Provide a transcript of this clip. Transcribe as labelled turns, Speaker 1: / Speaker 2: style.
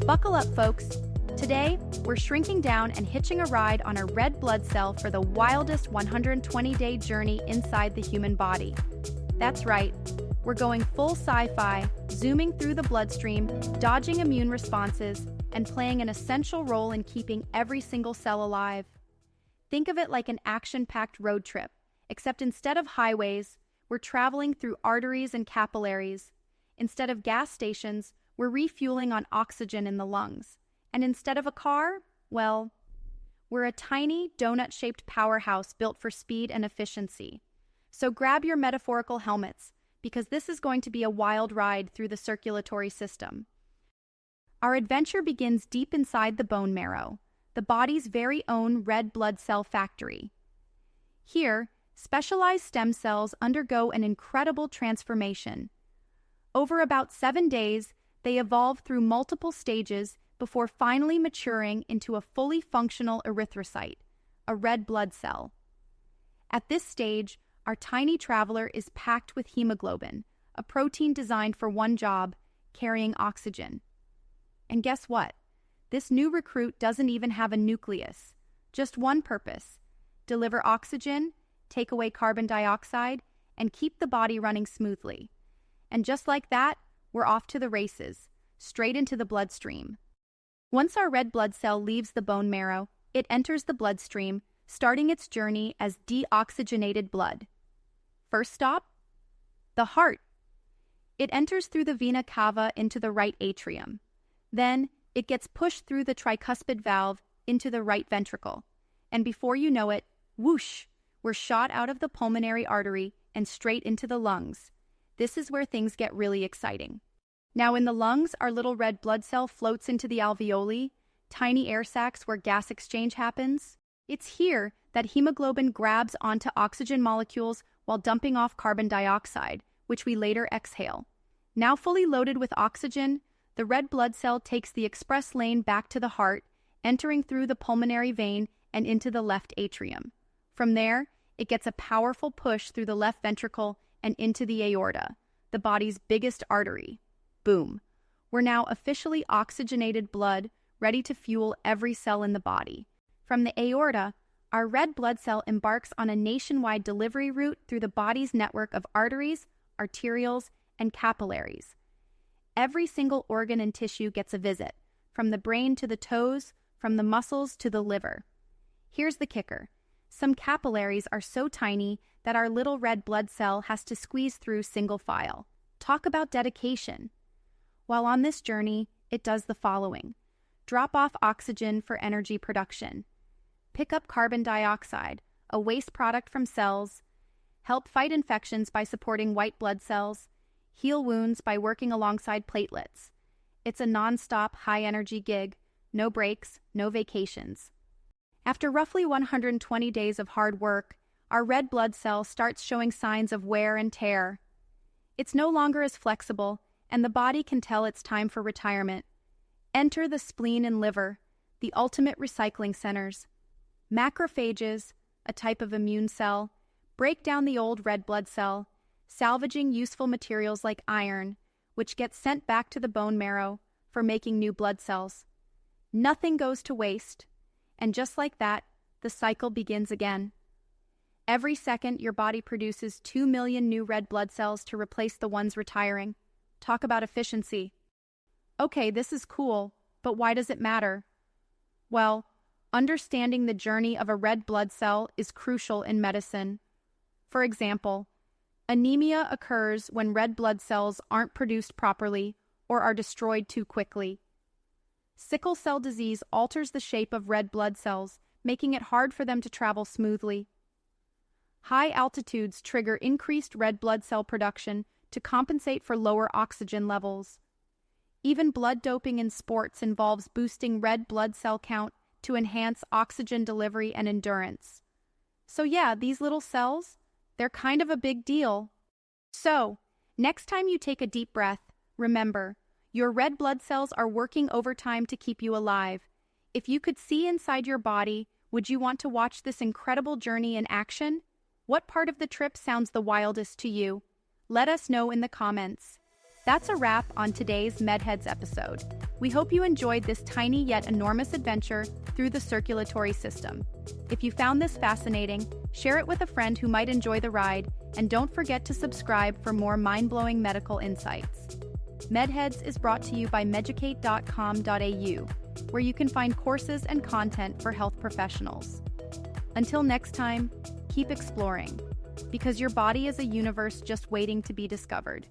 Speaker 1: Buckle up, folks. Today, we're shrinking down and hitching a ride on a red blood cell for the wildest 120-day journey inside the human body. That's right, we're going full sci-fi, zooming through the bloodstream, dodging immune responses, and playing an essential role in keeping every single cell alive. Think of it like an action-packed road trip, except instead of highways, we're traveling through arteries and capillaries. Instead of gas stations, we're refueling on oxygen in the lungs. And instead of a car, well, we're a tiny, donut-shaped powerhouse built for speed and efficiency. So grab your metaphorical helmets, because this is going to be a wild ride through the circulatory system. Our adventure begins deep inside the bone marrow, the body's very own red blood cell factory. Here, specialized stem cells undergo an incredible transformation. Over about 7 days, they evolve through multiple stages before finally maturing into a fully functional erythrocyte, a red blood cell. At this stage, our tiny traveler is packed with hemoglobin, a protein designed for one job, carrying oxygen. And guess what? This new recruit doesn't even have a nucleus, just one purpose: deliver oxygen, take away carbon dioxide, and keep the body running smoothly. And just like that, we're off to the races, straight into the bloodstream. Once our red blood cell leaves the bone marrow, it enters the bloodstream, starting its journey as deoxygenated blood. First stop? The heart. It enters through the vena cava into the right atrium. Then, it gets pushed through the tricuspid valve into the right ventricle. And before you know it, whoosh, we're shot out of the pulmonary artery and straight into the lungs. This is where things get really exciting. Now in the lungs, our little red blood cell floats into the alveoli, tiny air sacs where gas exchange happens. It's here that hemoglobin grabs onto oxygen molecules while dumping off carbon dioxide, which we later exhale. Now fully loaded with oxygen, the red blood cell takes the express lane back to the heart, entering through the pulmonary vein and into the left atrium. From there, it gets a powerful push through the left ventricle and into the aorta, the body's biggest artery. Boom. We're now officially oxygenated blood, ready to fuel every cell in the body. From the aorta, our red blood cell embarks on a nationwide delivery route through the body's network of arteries, arterioles, and capillaries. Every single organ and tissue gets a visit, from the brain to the toes, from the muscles to the liver. Here's the kicker. Some capillaries are so tiny that our little red blood cell has to squeeze through single file. Talk about dedication. While on this journey, it does the following: drop off oxygen for energy production, pick up carbon dioxide, a waste product from cells, help fight infections by supporting white blood cells, heal wounds by working alongside platelets. It's a non-stop, high-energy gig, no breaks, no vacations. After roughly 120 days of hard work, our red blood cell starts showing signs of wear and tear. It's no longer as flexible, and the body can tell it's time for retirement. Enter the spleen and liver, the ultimate recycling centers. Macrophages, a type of immune cell, break down the old red blood cell, salvaging useful materials like iron, which gets sent back to the bone marrow for making new blood cells. Nothing goes to waste, and just like that, the cycle begins again. Every second, your body produces 2 million new red blood cells to replace the ones retiring. Talk about efficiency. Okay, this is cool, but why does it matter? Well, understanding the journey of a red blood cell is crucial in medicine. For example, anemia occurs when red blood cells aren't produced properly or are destroyed too quickly. Sickle cell disease alters the shape of red blood cells, making it hard for them to travel smoothly. High altitudes trigger increased red blood cell production to compensate for lower oxygen levels. Even blood doping in sports involves boosting red blood cell count to enhance oxygen delivery and endurance. So yeah, these little cells, they're kind of a big deal. So, next time you take a deep breath, remember, your red blood cells are working overtime to keep you alive. If you could see inside your body, would you want to watch this incredible journey in action? What part of the trip sounds the wildest to you? Let us know in the comments. That's a wrap on today's MedHeads episode. We hope you enjoyed this tiny yet enormous adventure through the circulatory system. If you found this fascinating, share it with a friend who might enjoy the ride, and don't forget to subscribe for more mind-blowing medical insights. MedHeads is brought to you by meducate.com.au, where you can find courses and content for health professionals. Until next time, keep exploring, because your body is a universe just waiting to be discovered.